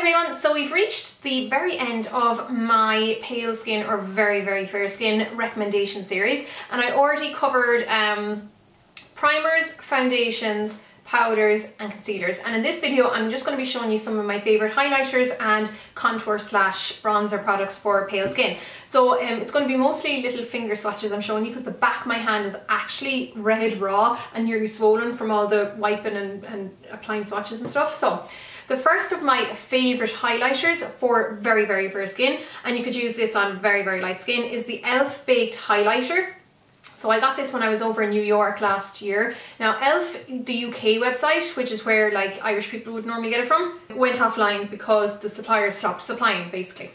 everyone, so we've reached the very end of my pale skin or very fair skin recommendation series, and I already covered primers, foundations, powders and concealers, and in this video I'm just going to be showing you some of my favourite highlighters and contour slash bronzer products for pale skin. So it's going to be mostly little finger swatches I'm showing you because the back of my hand is actually red raw and nearly swollen from all the wiping and applying swatches and stuff. So the first of my favourite highlighters for very fair skin, and you could use this on very light skin, is the e.l.f. Baked Highlighter. So I got this when I was over in New York last year. Now e.l.f., the UK website, which is where like Irish people would normally get it from, went offline because the suppliers stopped supplying basically.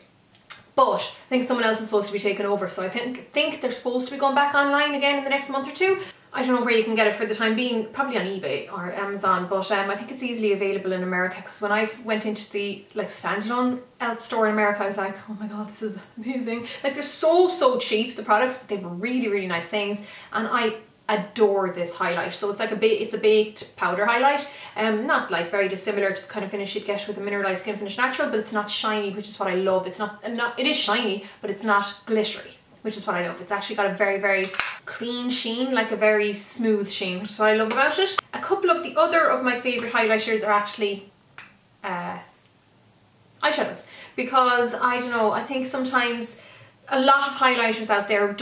But I think someone else is supposed to be taking over, so I think they're supposed to be going back online again in the next month or two. I don't know where you can get it for the time being, probably on eBay or Amazon, but I think it's easily available in America, because when I went into the like standalone e.l.f. store in America, I was like, oh my god, this is amazing. Like they're so cheap, the products, but they've really nice things, and I adore this highlight. So it's like it's a baked powder highlight, not like very dissimilar to the kind of finish you'd get with a mineralized skin finish natural, but it's not shiny, which is what I love. It's not, it is shiny, but it's not glittery, which is what I love. It's actually got a very clean sheen, like a very smooth sheen, which is what I love about it. A couple of the other of my favourite highlighters are actually eyeshadows, because I don't know, I think sometimes a lot of highlighters out there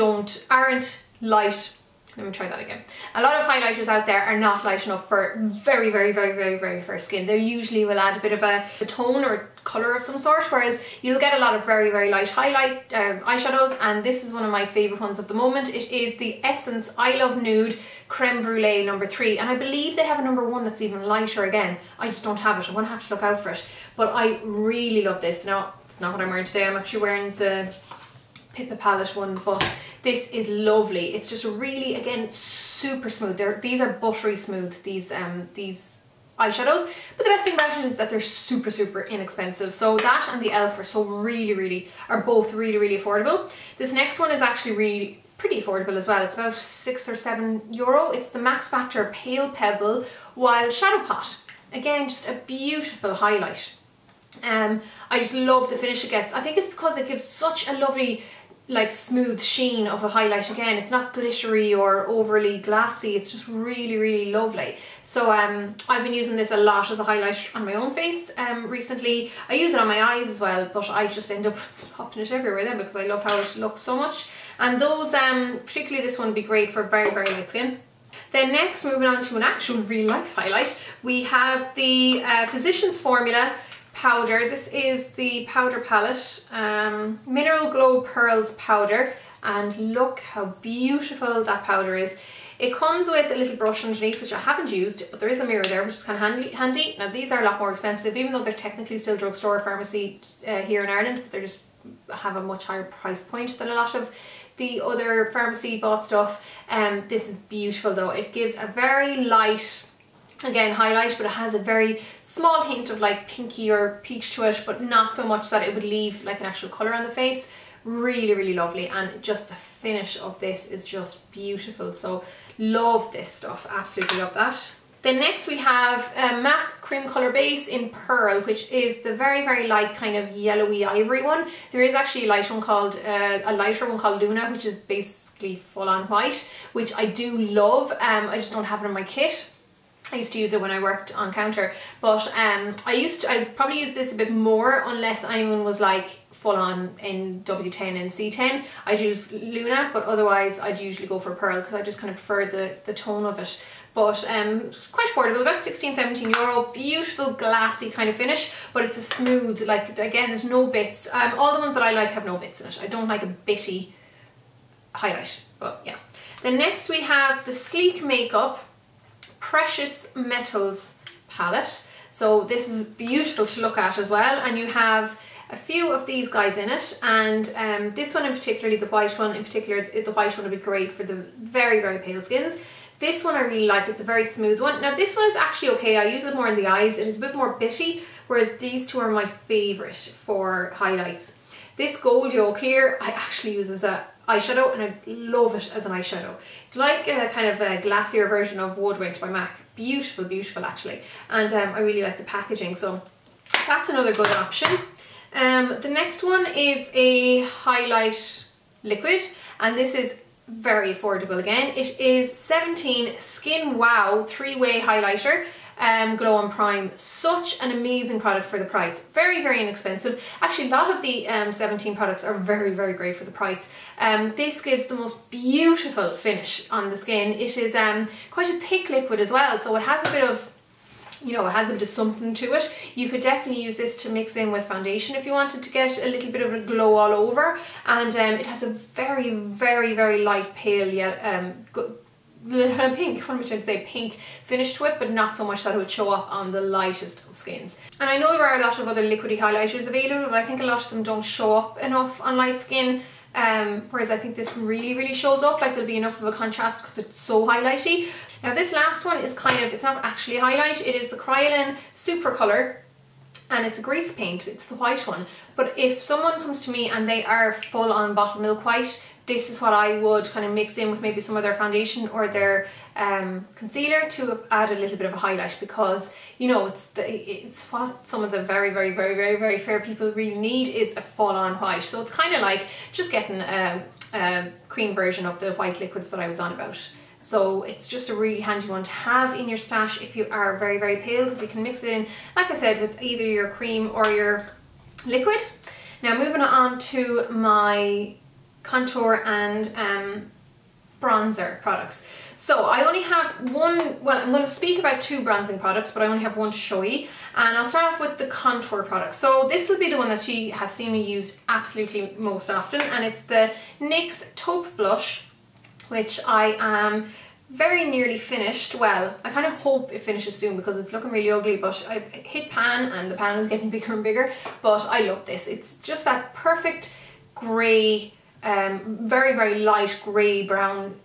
aren't light. Let me try that again. A lot of highlighters out there are not light enough for very fair skin. They usually will add a bit of a tone or colour of some sort, whereas you'll get a lot of very light eyeshadows, and this is one of my favourite ones of the moment. It is the Essence I Love Nude Creme Brulee number 3, and I believe they have a number 1 that's even lighter again. I just don't have it. I'm going to have to look out for it, but I really love this. Now, it's not what I'm wearing today. I'm actually wearing the Pippa palette one, but this is lovely. It's just really, again, super smooth. These are buttery smooth, these eyeshadows, but the best thing about it is that they're super inexpensive. So that and the e.l.f. are so are both really affordable. This next one is actually pretty affordable as well. It's about €6 or €7. It's the Max Factor Pale Pebble Wild Shadow Pot. Again, just a beautiful highlight. I just love the finish it gets. I think it's because it gives such a lovely like smooth sheen of a highlight. Again, it's not glittery or overly glassy, it's just really lovely. So I've been using this a lot as a highlight on my own face recently. I use it on my eyes as well, but I just end up popping it everywhere then because I love how it looks so much. And those, particularly this one, would be great for very light skin. Then next, moving on to an actual real life highlight, we have the Physicians Formula powder. This is the powder palette, Mineral Glow Pearls powder, and look how beautiful that powder is. It comes with a little brush underneath, which I haven't used, but there is a mirror there, which is kind of handy. Now these are a lot more expensive, even though they're technically still drugstore pharmacy here in Ireland, but they just have a much higher price point than a lot of the other pharmacy bought stuff. This is beautiful though. It gives a very light, again, highlight, but it has a very small hint of like pinky or peach to it, but not so much that it would leave like an actual colour on the face. Really lovely, and just the finish of this is just beautiful. So love this stuff, absolutely love that. Then next we have a MAC Cream Colour Base in Pearl, which is the very light kind of yellowy ivory one. There is actually a lighter one called Luna, which is basically full on white, which I do love. I just don't have it in my kit. I used to use it when I worked on counter, but I probably use this a bit more unless anyone was like full on in W10 and C10. I'd use Luna, but otherwise I'd usually go for Pearl because I just kind of prefer the tone of it. But quite affordable, about €16–17. Beautiful glassy kind of finish, but it's a smooth, like, again, there's no bits. All the ones that I like have no bits in it. I don't like a bitty highlight, but yeah. Then next we have the Sleek Makeup Precious Metals palette. So this is beautiful to look at as well, and you have a few of these guys in it, and this one in particular, the white one in particular, the white one would be great for the very pale skins. This one I really like, it's a very smooth one. Now this one is actually okay, I use it more in the eyes, it is a bit more bitty, whereas these two are my favourite for highlights. This gold yolk here, I actually use as a eyeshadow, and I love it as an eyeshadow. It's like a kind of a glassier version of Woodwind by MAC. Beautiful actually, and I really like the packaging. So that's another good option. The next one is a highlight liquid, and this is very affordable again. It is 17 Skin Wow 3-way highlighter, glow and prime. Such an amazing product for the price. Very, very inexpensive. Actually, a lot of the 17 products are very, very great for the price. This gives the most beautiful finish on the skin. It is quite a thick liquid as well, so it has a bit of, you know, it has a bit of something to it. You could definitely use this to mix in with foundation if you wanted to get a little bit of a glow all over. And it has a very, very, very light pale, pink, what am I trying to say, pink finish to it, but not so much that it would show up on the lightest of skins. And I know there are a lot of other liquidy highlighters available, but I think a lot of them don't show up enough on light skin. Whereas I think this really, really shows up, like there'll be enough of a contrast because it's so highlighty. Now this last one is kind of, it's not actually a highlight, it is the Kryolan Super Colour, and it's a grease paint, it's the white one. But if someone comes to me and they are full on bottle milk white, this is what I would kind of mix in with maybe some of their foundation or their concealer to add a little bit of a highlight, because you know it's what some of the very, very, very, very, very fair people really need is a full on white. So it's kind of like just getting a cream version of the white liquids that I was on about. So it's just a really handy one to have in your stash if you are very, very pale, because you can mix it in, like I said, with either your cream or your liquid. Now moving on to my contour and bronzer products. So I only have one, well, I'm going to speak about 2 bronzing products, but I only have one to show you. And I'll start off with the contour product. So this will be the one that you have seen me use absolutely most often, and it's the NYX Taupe Blush, which I am very nearly finished. Well, I kind of hope it finishes soon because it's looking really ugly, but I've hit pan and the pan is getting bigger and bigger, but I love this. It's just that perfect grey, very, very light grey brown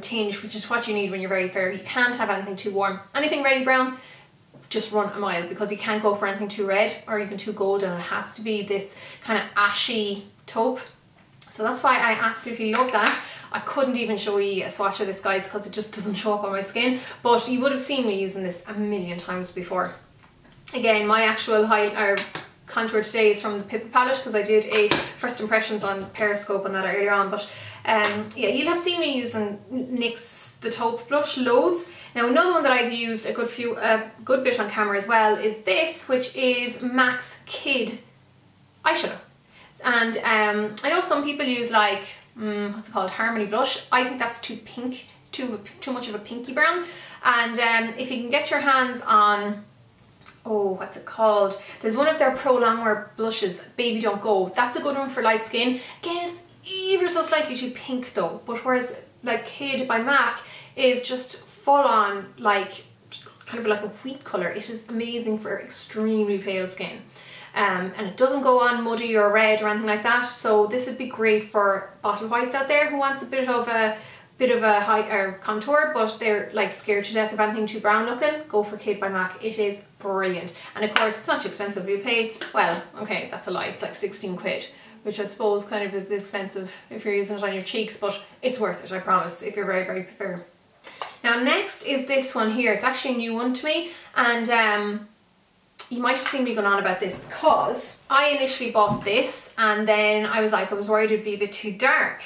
tinge, which is what you need when you're very fair. You can't have anything too warm. Anything reddy brown, just run a mile, because you can't go for anything too red or even too golden. It has to be this kind of ashy taupe. So that's why I absolutely love that. I couldn't even show you a swatch of this, guys, because it just doesn't show up on my skin, but you would have seen me using this a million times before. Again, my actual contour today is from the Pippa palette, because I did a first impressions on Periscope on that earlier on, but yeah, you'll have seen me using NYX the Taupe Blush loads. Now another one that I've used a good bit on camera as well is this, which is MAC's Kid eyeshadow. And I know some people use like, what's it called, Harmony Blush. I think that's too pink, it's too much of a pinky brown. And if you can get your hands on, oh, what's it called? There's one of their Pro Longwear blushes, Baby Don't Go. That's a good one for light skin. Again, it's ever so slightly too pink though, but whereas like Kid by MAC is just full on, like kind of like a wheat colour. It is amazing for extremely pale skin. And it doesn't go on muddy or red or anything like that, so this would be great for bottle whites out there who wants a bit of a high contour, but they're like scared to death of anything too brown looking. Go for Kid by MAC. It is brilliant, and of course it's not too expensive. You pay, well, okay, that's a lie, it's like 16 quid, which I suppose kind of is expensive if you're using it on your cheeks, but it's worth it, I promise, if you're very, very fair. Now next is this one here. It's actually a new one to me, and you might have seen me going on about this because I initially bought this and then I was worried it'd be a bit too dark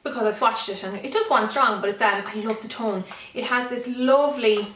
because I swatched it, and it does go on strong, but it's I love the tone. It has this lovely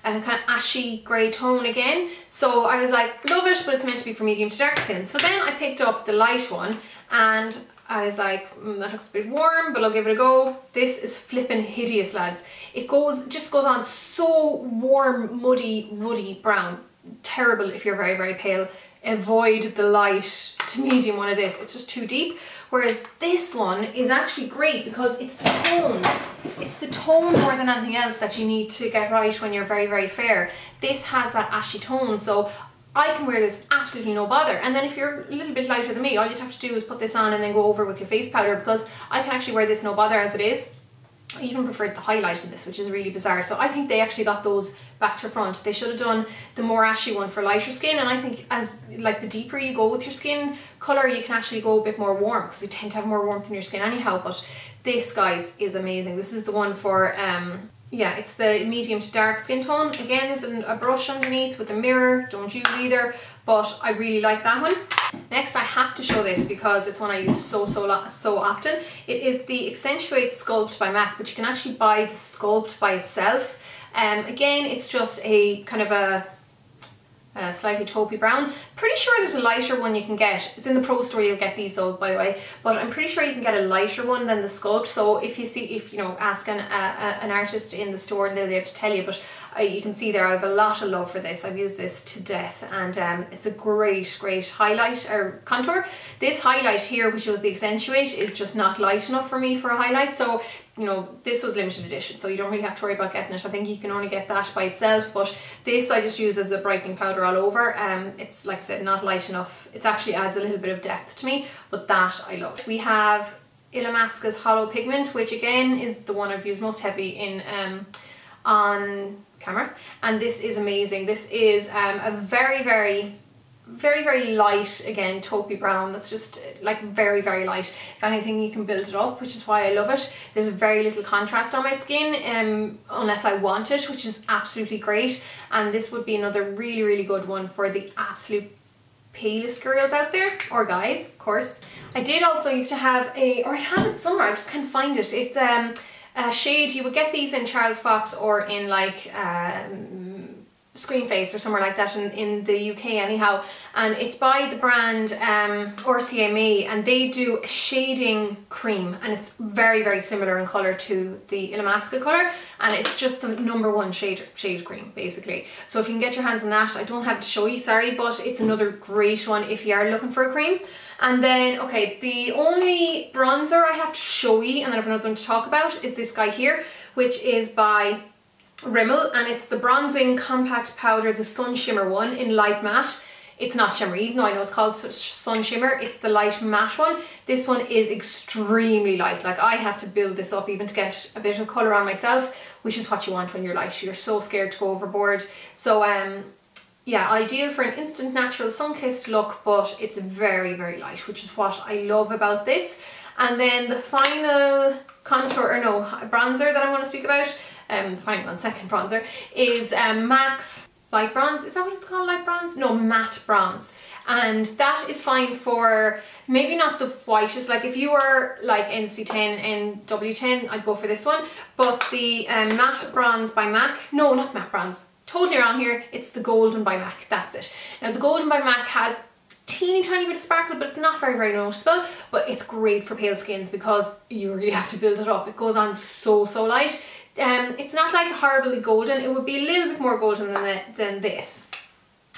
kind of ashy grey tone again, so I was like, love it, but it's meant to be for medium to dark skin. So then I picked up the light one and I was like, that looks a bit warm, but I'll give it a go. This is flipping hideous, lads. It just goes on so warm, muddy, ruddy brown. Terrible if you're very, very pale. Avoid the light to medium one of this. It's just too deep. Whereas this one is actually great because it's the tone. It's the tone more than anything else that you need to get right when you're very, very fair. This has that ashy tone, so I can wear this absolutely no bother. And then if you're a little bit lighter than me, all you'd have to do is put this on and then go over with your face powder, because I can actually wear this no bother as it is. I even preferred the highlight in this, which is really bizarre. So I think they actually got those back to front. They should have done the more ashy one for lighter skin, and I think as like the deeper you go with your skin colour, you can actually go a bit more warm, because you tend to have more warmth in your skin anyhow. But this, guys, is amazing. This is the one for yeah, it's the medium to dark skin tone. Again, there's a brush underneath with a mirror, don't use either, but I really like that one. Next, I have to show this because it's one I use so often. It is the Accentuate Sculpt by MAC, but you can actually buy the Sculpt by itself. Again, it's just a kind of a slightly taupey brown. Pretty sure there's a lighter one you can get. It's in the Pro Store, you'll get these though, by the way, but I'm pretty sure you can get a lighter one than the Sculpt. So if you know, ask an artist in the store and they'll be able to tell you, but you can see there I have a lot of love for this. I've used this to death, and it's a great highlight or contour. This highlight here, which was the Accentuate, is just not light enough for me for a highlight. So, you know, this was limited edition, so you don't really have to worry about getting it. I think you can only get that by itself, but this I just use as a brightening powder all over. It's, like I said, not light enough. It actually adds a little bit of depth to me, but that I love. We have Illamasqua's Hollow Pigment, which again is the one I've used most heavily in on camera, and this is amazing. This is a very light, again, taupey brown that's just like very light. If anything, you can build it up, which is why I love it. There's very little contrast on my skin unless I want it, which is absolutely great. And this would be another really good one for the absolute palest girls out there, or guys, of course. I did also used to have or I have it somewhere, I just can't find it. It's a shade, you would get these in Charles Fox or in like Screen Face or somewhere like that in the UK anyhow, and it's by the brand RCMA, and they do a shading cream, and it's very similar in colour to the Illamasqua colour, and it's just the #1 shade cream basically. So if you can get your hands on that, I don't have to show you, sorry, but it's another great one if you are looking for a cream. And then, okay, the only bronzer I have to show you, and then I have another one to talk about, is this guy here, which is by Rimmel, and it's the Bronzing Compact Powder, the Sun Shimmer one in Light Matte. It's not shimmer, even though I know it's called Sun Shimmer, it's the light matte one. This one is extremely light. Like, I have to build this up even to get a bit of colour on myself, which is what you want when you're light. You're so scared to go overboard. So yeah, ideal for an instant natural sun-kissed look, but it's very light, which is what I love about this. And then the final contour, or no, bronzer that I'm going to speak about, the final and second bronzer, is MAC's Light Bronze. Is that what it's called, Light Bronze? No, Matte Bronze. And that is fine for maybe not the whitest, like if you were like NC10, NW10, I'd go for this one. But the Matte Bronze by MAC, no, not Matte Bronze, totally wrong here, it's the Golden by MAC, that's it. Now the Golden by MAC has teeny tiny bit of sparkle, but it's not very noticeable, but it's great for pale skins because you really have to build it up. It goes on so light. It's not like horribly golden, it would be a little bit more golden than this,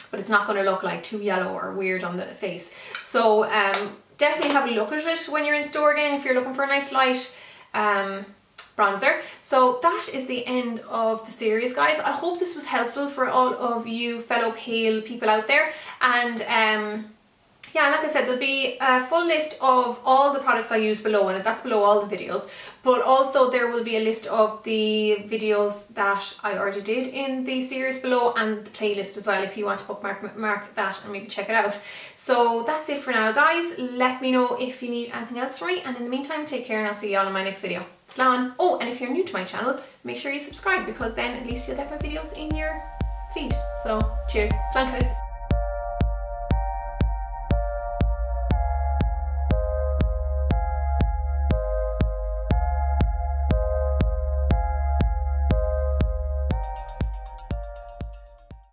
but it's not going to look like too yellow or weird on the face. So definitely have a look at it when you're in store again if you're looking for a nice light bronzer. So that is the end of the series, guys. I hope this was helpful for all of you fellow pale people out there, and yeah, like I said, there'll be a full list of all the products I use below, and that's below all the videos, but also there will be a list of the videos that I already did in the series below, and the playlist as well if you want to bookmark that and maybe check it out. So that's it for now, guys. Let me know if you need anything else from me, and in the meantime, take care, and I'll see you all in my next video. Slán! Oh, and if you're new to my channel, make sure you subscribe, because then at least you'll get my videos in your feed. So cheers. Slán, guys.